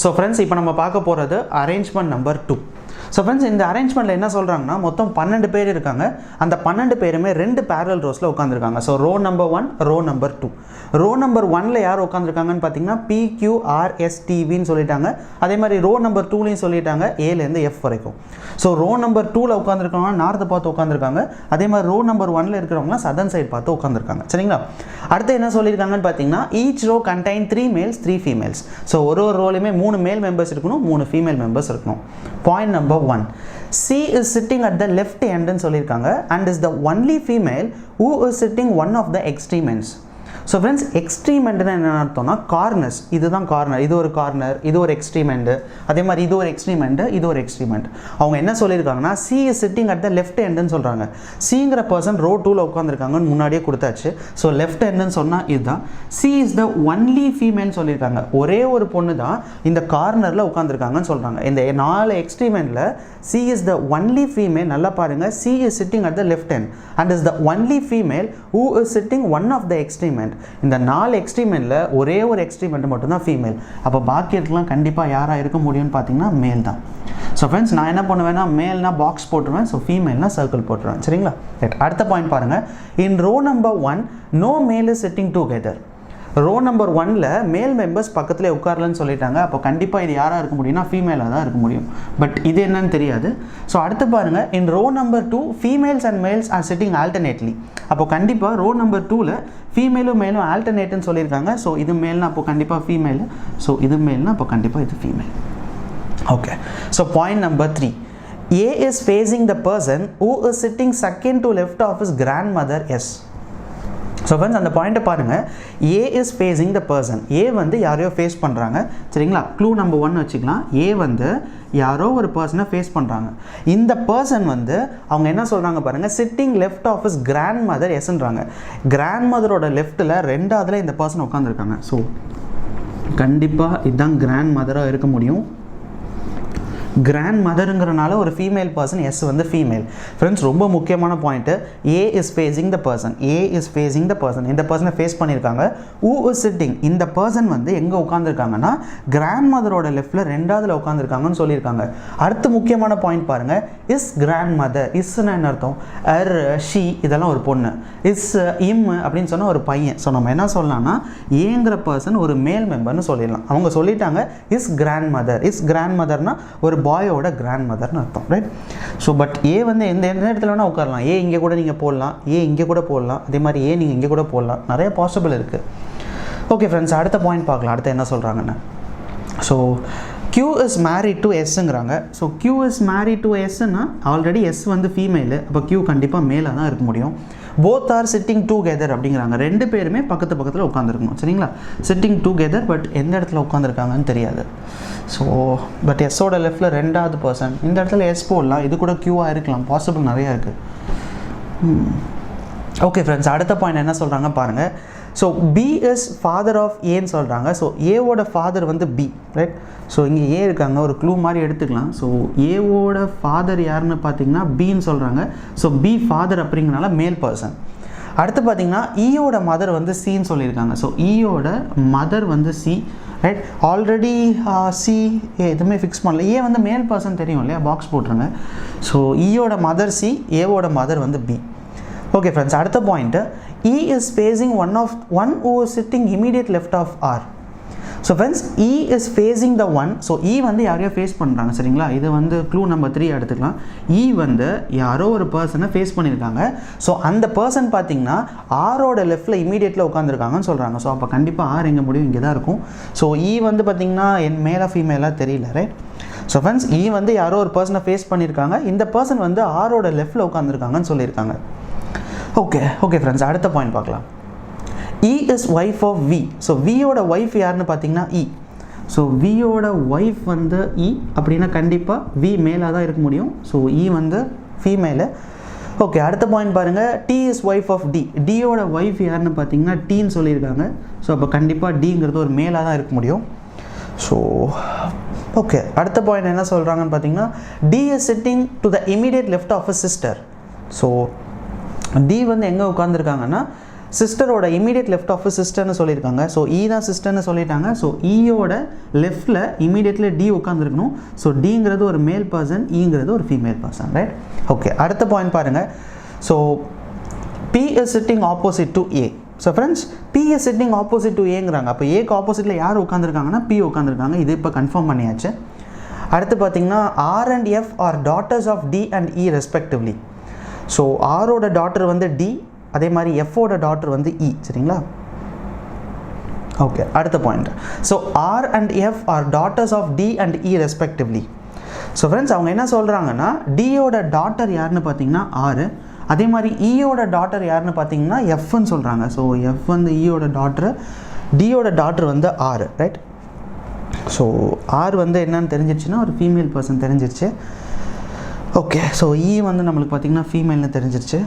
So friends இப்போ நம்ம பார்க்க போகிறது அரேஞ்ச்மெண்ட் நம்பர் 2. ஸோ ஃப்ரெண்ட்ஸ் இந்த அரேஞ்ச்மெண்ட்டில் என்ன சொல்கிறாங்கன்னா மொத்தம் 12 பேர் இருக்காங்க. அந்த 12 பேருமே 2 பேரல் ரோஸில் உட்காந்துருக்காங்க. So row number 1, row number 2. Row number 1ல் யார் உட்காந்துருக்காங்கன்னு பார்த்தீங்கன்னா PQRSTVன்னு சொல்லிட்டாங்க. அதே மாதிரி ரோ நம்பர் 2லையும் சொல்லிட்டாங்க ஏலேருந்து F வரைக்கும். ஸோ ரோ நம்பர் 2ல் உட்காந்துருக்கவங்க நார்த்தை பார்த்து உட்காந்துருக்காங்க. அதே மாதிரி ரோ நம்பர் 1ல் இருக்கிறவங்களாம் சதர்ன் சைட் பார்த்து உட்காந்துருக்காங்க. சரிங்களா? அடுத்து என்ன சொல்லியிருக்காங்கன்னு பார்த்தீங்கன்னா each row contain 3 males 3 females. So ஒரு ரோலையுமே 3 மேல் மெம்பர்ஸ் இருக்கணும், 3 ஃபீமேல் மெம்பர்ஸ் இருக்கணும். Point number 1, C is sitting at the left end ன்னு சொல்லியிருக்காங்க and is the only female who is sitting one of the extreme ends. So friends extreme எண்டுன்னு என்ன அர்த்தம்னா corners. இதுதான் கார்னர், இது ஒரு கார்னர், இது ஒரு எக்ஸ்ட்ரீம் எண்டு, அதே மாதிரி இது ஒரு எக்ஸ்ட்ரீம் எண்டு, இது ஒரு எக்ஸ்ட்ரீம் எண்டு. அவங்க என்ன சொல்லியிருக்காங்கன்னா C is sitting at the left endன்னு சொல்கிறாங்க. Cங்கிற பர்சன் ரோ 2ல் உட்காந்துருக்காங்கன்னு முன்னாடியே கொடுத்தாச்சு. ஸோ லெஃப்ட் எண்டுன்னு சொன்னால் இதுதான். C is the only female சொல்லியிருக்காங்க. ஒரே ஒரு பொண்ணு தான் இந்த கார்னரில் உட்காந்துருக்காங்கன்னு சொல்கிறாங்க. இந்த 4 எக்ஸ்ட்ரீம் எண்டில் C is the only female. நல்லா பாருங்கள், C is sitting at the left end and is the only female who is sitting one of the extreme end. இந்த 4 எக்ஸ்ட்ரீம் எண்டில் ஒரே ஒரு எக்ஸ்ட்ரீம் எண்ட் மட்டும்தான் ஃபீமேல். அப்போ பாக்கி இருக்கலாம் கண்டிப்பாக யாராக இருக்க முடியும்னு பார்த்தீங்கன்னா மேல் தான். ஸோ ஃப்ரெண்ட்ஸ் நான் என்ன பண்ணுவேன்னா மேல்னா பாக்ஸ் போட்டுருவேன், ஸோ ஃபீமேல்னா சர்க்கிள் போட்டுருவேன். சரிங்களா? ரைட். அடுத்த பாயிண்ட் பாருங்கள். In row number 1 no male is sitting together. Row number 1ல் மேல் மெம்பர்ஸ் பக்கத்தில் உட்காரலன்னு சொல்லிட்டாங்க. அப்போ கண்டிப்பாக இது யாராக இருக்க முடியும்னா ஃபீமேலாக தான் இருக்க முடியும். பட் இது என்னன்னு தெரியாது. ஸோ அடுத்து பாருங்கள், in row number 2 females and males are sitting alternately. அப்போ கண்டிப்பாக ரோ நம்பர் 2ல் ஃபீமேலும் மேலும் ஆல்டர்னேட்னு சொல்லியிருக்காங்க. ஸோ இது மேல்னா அப்போ கண்டிப்பாக ஃபீமேல், ஸோ இது மேல்னா அப்போ கண்டிப்பாக இது female. Okay. So point number 3, A is facing the person who is sitting second to left of his grandmother S. So friends அந்த பாயிண்ட்டை பாருங்கள். A is facing the person. A வந்து யாரையோ ஃபேஸ் பண்ணுறாங்க. சரிங்களா? க்ளூ நம்பர் 1 வச்சுக்கலாம். A வந்து யாரோ ஒரு பர்சனை ஃபேஸ் பண்ணுறாங்க. இந்த பர்சன் வந்து அவங்க என்ன சொல்கிறாங்க பாருங்கள், sitting left of is grandmother எஸ்ன்றாங்க. கிராண்ட் மதரோட லெஃப்ட்டில் 2வதுல இந்த பர்சன் உட்காந்துருக்காங்க. ஸோ கண்டிப்பாக இதுதான் கிராண்ட் மதராக இருக்க முடியும். கிராண்ட் மதருங்கிறனால ஒரு ஃபீமேல் பர்சன், எஸ் வந்து ஃபீமேல். ஃப்ரெண்ட்ஸ் ரொம்ப முக்கியமான point, A is facing the person. A is facing the person. இந்த பர்சனை ஃபேஸ் பண்ணியிருக்காங்க. Who is sitting, இந்த பர்சன் வந்து எங்கே உட்காந்துருக்காங்கன்னா கிராண்ட் மதரோட லெஃப்டில் 2வதுல உட்காந்துருக்காங்கன்னு சொல்லியிருக்காங்க. அடுத்து முக்கியமான பாயிண்ட் பாருங்கள், இஸ் கிராண்ட் மதர். இஸ்ன்னு என்ன அர்த்தம்? ஷி இதெல்லாம் ஒரு பொண்ணு. இஸ் இம் அப்படின்னு சொன்னால் ஒரு பையன். ஸோ நம்ம என்ன சொல்லலாம்னா ஏங்கிற பர்சன் ஒரு மேல் மெம்பர்னு சொல்லிடலாம். அவங்க சொல்லிட்டாங்க இஸ் கிராண்ட் மதர். இஸ் கிராண்ட் மதர்னா ஒரு பாயோட கிராண்ட் மதர்னு அர்த்தம். ரைட். ஸோ பட் ஏ வந்து எந்த இடத்துல வேணால் உட்காரலாம். ஏ இங்கே கூட நீங்கள் போடலாம், ஏ இங்கே கூட போடலாம், அதே மாதிரி ஏ நீங்கள் இங்கே கூட போடலாம். நிறைய பாசிபிள் இருக்குது. ஓகே ஃப்ரெண்ட்ஸ், அடுத்த பாயிண்ட் பார்க்கலாம். அடுத்து என்ன சொல்கிறாங்கன்னு. So Q is married to Sங்கிறாங்க. So Q is married to Sன்னா ஆல்ரெடி S வந்து ஃபீமேலு, அப்போ Q கண்டிப்பாக மேலாக தான் இருக்க முடியும். போத் ஆர் சிட்டிங் டுகெதர் அப்படிங்கிறாங்க. 2 பேருமே பக்கத்து பக்கத்தில் உட்காந்துருக்கணும். சரிங்களா? சிட்டிங் டுகெதர், பட் எந்த இடத்துல உட்காந்துருக்காங்கன்னு தெரியாது. ஸோ பட் எஸ்ஸோட லெஃப்டில் 2வது பர்சன், இந்த இடத்துல எஸ் போடலாம், இது கூட க்யூவாக இருக்கலாம். பாசிபிள் நிறையா இருக்குது. ஓகே ஃப்ரெண்ட்ஸ், அடுத்த பாயிண்ட் என்ன சொல்கிறாங்க பாருங்கள். So B is father of ஏன்னு சொல்கிறாங்க. ஸோ ஏவோட ஃபாதர் வந்து B. ரைட். ஸோ இங்கே ஏ இருக்காங்க, ஒரு க்ளூ மாதிரி எடுத்துக்கலாம். ஸோ ஏவோட ஃபாதர் யாருன்னு பார்த்தீங்கன்னா பின்னு சொல்கிறாங்க. ஸோ B ஃபாதர் அப்படிங்கிறனால மேல் பர்சன். அடுத்து பார்த்தீங்கன்னா ஈயோட மதர் வந்து சின்னு சொல்லியிருக்காங்க. ஸோ ஈயோட மதர் வந்து சி. ரைட். ஆல்ரெடி சி எதுவுமே ஃபிக்ஸ் பண்ணல. ஏ வந்து மேல் பர்சன் தெரியும் இல்லையா, பாக்ஸ் போட்டுருங்க. ஸோ ஈயோட மதர் சி, ஏவோட மதர் வந்து பி. ஓகே ஃப்ரெண்ட்ஸ், அடுத்த point, E is facing one who is sitting immediate left of R. So friends E is facing the one. So E வந்து யாரையோ ஃபேஸ் பண்ணுறாங்க. சரிங்களா? இது வந்து க்ளூ நம்பர் 3 எடுத்துக்கலாம். E வந்து யாரோ ஒரு பர்சனை ஃபேஸ் பண்ணியிருக்காங்க. ஸோ அந்த பர்சன் பார்த்தீங்கன்னா ஆரோட லெஃப்டில் இமீடியட்டில் உட்காந்துருக்காங்கன்னு சொல்கிறாங்க. ஸோ அப்போ கண்டிப்பாக ஆர் எங்கே முடியும், இங்கே தான் இருக்கும். ஸோ E வந்து பார்த்தீங்கன்னா என் மேலாக ஃபீமேலாக தெரியல. ரைட். ஸோ ஃப்ரெண்ட்ஸ் E வந்து யாரோ ஒரு பர்சனை ஃபேஸ் பண்ணியிருக்காங்க. இந்த பர்சன் வந்து ஆரோட லெஃப்டில் உட்காந்துருக்காங்கன்னு சொல்லியிருக்காங்க. ஓகே ஃப்ரெண்ட்ஸ், அடுத்த பாயிண்ட் பார்க்கலாம். E is wife of V. So வியோட ஒய்ஃப் யாருன்னு பார்த்தீங்கன்னா E. ஸோ வியோட ஒய்ஃப் வந்து E அப்படின்னா கண்டிப்பாக V மேலாக தான் இருக்க முடியும். ஸோ E வந்து ஃபீமேலு. ஓகே, அடுத்த பாயிண்ட் பாருங்கள். T is wife of D. டியோட ஒய்ஃப் யாருன்னு பார்த்தீங்கன்னா டீன்னு சொல்லியிருக்காங்க. ஸோ அப்போ கண்டிப்பாக டிங்கிறது ஒரு மேலாக தான் இருக்க முடியும். ஸோ ஓகே, அடுத்த பாயிண்ட் என்ன சொல்கிறாங்கன்னு பார்த்தீங்கன்னா D is sitting to the immediate left of his sister. So D வந்து எங்கே உட்காந்துருக்காங்கன்னா சிஸ்டரோட இமீடியட் லெஃப்ட் ஆஃப் சிஸ்டர்னு சொல்லியிருக்காங்க. ஸோ இ தான் சிஸ்டர்னு சொல்லிட்டாங்க. ஸோ ஈயோட லெஃப்டில் இமீடியட்லி டி உட்காந்துருக்கணும். ஸோ டிங்கிறது ஒரு மேல் பர்சன், ஈங்கிறது ஒரு ஃபீமேல் பர்சன், ரைட்? ஓகே, அடுத்த பாயிண்ட் பாருங்கள். So B is sitting opposite to A. So friends, B is sitting opposite to ஏங்கிறாங்க. அப்போ ஏக்கு ஆப்போசிட்டில் யார் உட்காந்துருக்காங்கன்னா பி உட்காந்துருக்காங்க. இது இப்போ கன்ஃபார்ம் பண்ணியாச்சு. அடுத்து பார்த்தீங்கன்னா R and F are daughters of D and E respectively. So ஆரோட டாட்டர் வந்து டி, அதே மாதிரி எஃபோட டாட்டர் வந்து இ. சரிங்களா? ஓகே, அடுத்த point. So R and F are daughters of D and E respectively. So friends, அவங்க என்ன சொல்கிறாங்கன்னா டியோட டாட்டர் யாருன்னு பார்த்தீங்கன்னா ஆர், அதே மாதிரி ஈயோட டாட்டர் யாருன்னு பார்த்தீங்கன்னா எஃப்னு சொல்கிறாங்க. ஸோ எஃப் வந்து ஈயோட டாட்டரு, டியோட டாட்டர் வந்து ஆர், ரைட்? ஸோ ஆர் வந்து என்னன்னு தெரிஞ்சிருச்சுன்னா ஒரு ஃபீமேல் பர்சன் தெரிஞ்சிருச்சு. ஓகே, ஸோ இ வந்து நம்மளுக்கு பார்த்திங்கன்னா ஃபீமேல்னு தெரிஞ்சிருச்சு.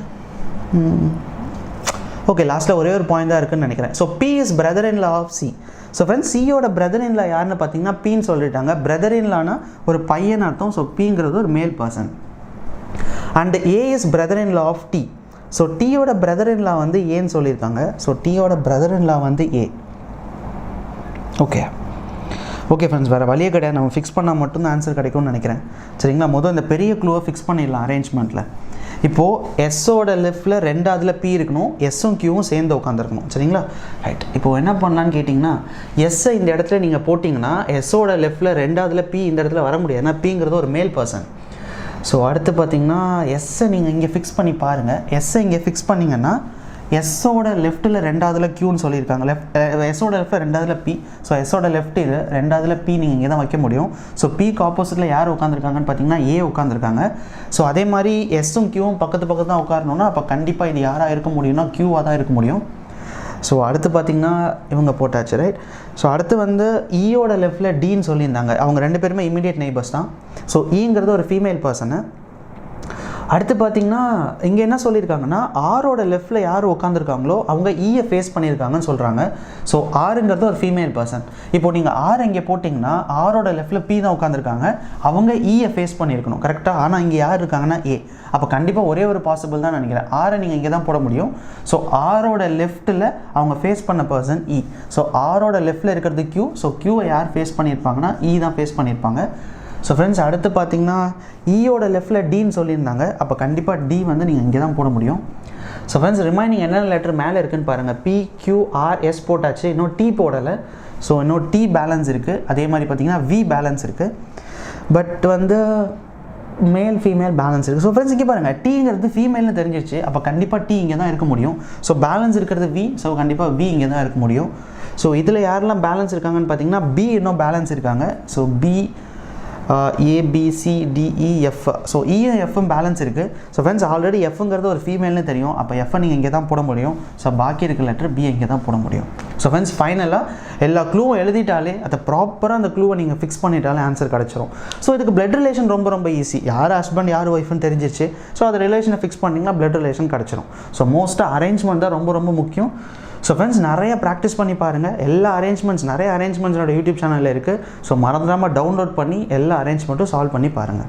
ஓகே, லாஸ்ட்டில் ஒரே ஒரு பாயிண்ட் தான் இருக்குன்னு நினைக்கிறேன். So B is brother in law of C. So friends, சியோட பிரதர் இன் லா யாருன்னு பார்த்தீங்கன்னா பின்னு சொல்லிட்டாங்க. பிரதர் இன் லானா ஒரு பையன் அர்த்தம். ஸோ பிங்கிறது ஒரு male person. And A is brother in law of D. So டியோட பிரதர் இன் லா வந்து ஏன்னு சொல்லியிருக்காங்க. ஸோ டியோட பிரதர் இன் லா வந்து ஏ. ஓகே ஓகே ஃப்ரெண்ட்ஸ், வேறு வழியே கிடையாது. நம்ம ஃபிக்ஸ் பண்ணால் மட்டும்தான் ஆன்சர் கிடைக்கும்னு நினைக்கிறேன். சரிங்களா? முதல் இந்த பெரிய க்ளூவை ஃபிக்ஸ் பண்ணிடலாம் அரேஞ்ச்மெண்ட்டில். இப்போது எஸ்ஸோட லெஃப்டில் ரெண்டாவதுல பி இருக்கணும், எஸ்ஸும் கியூவும் சேர்ந்து உட்காந்துருக்கணும். சரிங்களா? ரைட். இப்போது என்ன பண்ணலான்னு கேட்டிங்கன்னா, எஸ்ஸை இந்த இடத்துல நீங்கள் போட்டிங்கன்னா எஸ்ஸோட லெஃப்டில் ரெண்டாவதுல பி இந்த இடத்துல வர முடியாது. ஏன்னா பிங்கிறது ஒரு மேல் பர்சன். ஸோ அடுத்து பார்த்திங்கன்னா எஸ்ஸை நீங்கள் இங்கே ஃபிக்ஸ் பண்ணி பாருங்கள். எஸ்ஸை இங்கே ஃபிக்ஸ் பண்ணிங்கன்னா எஸ்ஸோட லெஃப்ட்டில் ரெண்டாவதுல கியூன்னு சொல்லியிருக்காங்க. எஸ்ஸோட லெஃப்ட்டில் ரெண்டாவதுல பி. ஸோ எஸ்ஸோட லெஃப்ட் இது, ரெண்டாவதுல பி நீங்கள் இங்கே தான் வைக்க முடியும். ஸோ பிக்கு ஆப்போசிட்டில் யார் உட்காந்துருக்காங்கன்னு பார்த்தீங்கன்னா ஏ உட்காந்துருக்காங்க. ஸோ அதே மாதிரி எஸ்ஸும் கியூவும் பக்கத்து பக்கத்து தான் உட்காரணுன்னா அப்போ கண்டிப்பாக இது யாராக இருக்க முடியும்னா கியூவாக தான் இருக்க முடியும். ஸோ அடுத்து பார்த்திங்கன்னா இவங்க போட்டாச்சு, ரைட்? ஸோ அடுத்து வந்து ஈயோட லெஃப்ட்டில் டின்னு சொல்லியிருந்தாங்க. அவங்க ரெண்டு பேருமே இமீடியட் நெய்பர்ஸ் தான். ஸோ ஈங்கிறது ஒரு ஃபீமேல் பர்சனு. அடுத்து பார்த்திங்கன்னா இங்கே என்ன சொல்லியிருக்காங்கன்னா ஆரோட லெஃப்ட்டில் யார் உட்காந்துருக்காங்களோ அவங்க ஈயை ஃபேஸ் பண்ணியிருக்காங்கன்னு சொல்கிறாங்க. ஸோ ஆருங்கிறது ஒரு ஃபீமேல் பர்சன். இப்போ நீங்கள் ஆர் இங்கே போட்டிங்கன்னா ஆரோட லெஃப்ட்டில் பி தான் உட்காந்துருக்காங்க, அவங்க ஈயை ஃபேஸ் பண்ணியிருக்கணும், கரெக்டாக? ஆனால் இங்கே யார் இருக்காங்கன்னா ஏ. அப்போ கண்டிப்பாக ஒரே ஒரு பாசிபிள் தான் நினைக்கிறேன். ஆரை நீங்கள் இங்கே தான் போட முடியும். ஸோ ஆரோட லெஃப்ட்டில் அவங்க ஃபேஸ் பண்ண பர்சன் இ. ஸோ ஆரோட லெஃப்ட்டில் இருக்கிறது கியூ. ஸோ கியூவை யார் ஃபேஸ் பண்ணியிருப்பாங்கன்னா இ தான் ஃபேஸ் பண்ணியிருப்பாங்க. ஸோ ஃப்ரெண்ட்ஸ், அடுத்து பார்த்தீங்கன்னா ஈயோட லெஃப்ட்டில் டின்னு சொல்லியிருந்தாங்க. அப்போ கண்டிப்பாக டி வந்து நீங்கள் இங்கே தான் போட முடியும். ஸோ ஃப்ரெண்ட்ஸ், ரிமைனிங் என்னென்ன லெட்டர் மேலே இருக்குதுன்னு பாருங்கள். பி, கியூ, ஆர், எஸ் போட்டாச்சு. இன்னும் டி போடலை. ஸோ இன்னும் டி பேலன்ஸ் இருக்குது. அதே மாதிரி பார்த்தீங்கன்னா வி பேலன்ஸ் இருக்குது. பட் வந்து மேல் ஃபீமேல் பேலன்ஸ் இருக்குது. ஸோ ஃப்ரெண்ட்ஸ், இங்கே பாருங்கள், டீங்கிறது ஃபீமேல்னு தெரிஞ்சிருச்சு. அப்போ கண்டிப்பாக டி இங்கே தான் இருக்க முடியும். ஸோ பேலன்ஸ் இருக்கிறது வி. ஸோ கண்டிப்பாக வி இங்கே தான் இருக்க முடியும். ஸோ இதில் யாரெல்லாம் பேலன்ஸ் இருக்காங்கன்னு பார்த்தீங்கன்னா பி இன்னும் பேலன்ஸ் இருக்காங்க. So B, ABCDEF. ஸோ இயும் எஃப்பும் பேலன்ஸ் இருக்குது. ஸோ ஃப்ரெண்ட்ஸ், ஆல்ரெடி எஃப்ங்கிறது ஒரு ஃபீமேல்னு தெரியும். அப்போ எஃப்பை நீங்கள் இங்கே தான் போட முடியும். ஸோ பாக்கி இருக்க லெட்டர் பி இங்கே தான் போட முடியும். ஸோ ஃப்ரெண்ட்ஸ், ஃபைனலாக எல்லா க்ளூவும் எழுதிட்டாலே அதை ப்ராப்பராக அந்த க்ளூவை நீங்கள் ஃபிக்ஸ் பண்ணிட்டாலே ஆன்சர் கிடச்சிரும். ஸோ இதுக்கு பிளட் ரிலேஷன் ரொம்ப ரொம்ப ஈஸி. யார் ஹஸ்பண்ட் யார் ஒய்ஃப்னு தெரிஞ்சிச்சு. ஸோ அது ரிலேஷனை ஃபிக்ஸ் பண்ணிங்கன்னா பிளட் ரிலேஷன் கிடச்சிரும். ஸோ மோஸ்ட்டாக அரேஞ்ச்மெண்ட் தான் ரொம்ப ரொம்ப முக்கியம். ஸோ ஃப்ரெண்ட்ஸ், நிறைய ப்ராக்டிஸ் பண்ணி பாருங்கள். எல்லா நிறைய அரேஞ்ச்மெண்ட்ஸோட யூடியூப் சேனலில் இருக்குது. ஸோ மறந்துடாமல் டவுன்லோட் பண்ணி எல்லா அரேஞ்ச்மெண்ட்டும் சால்வ் பண்ணி பாருங்கள்.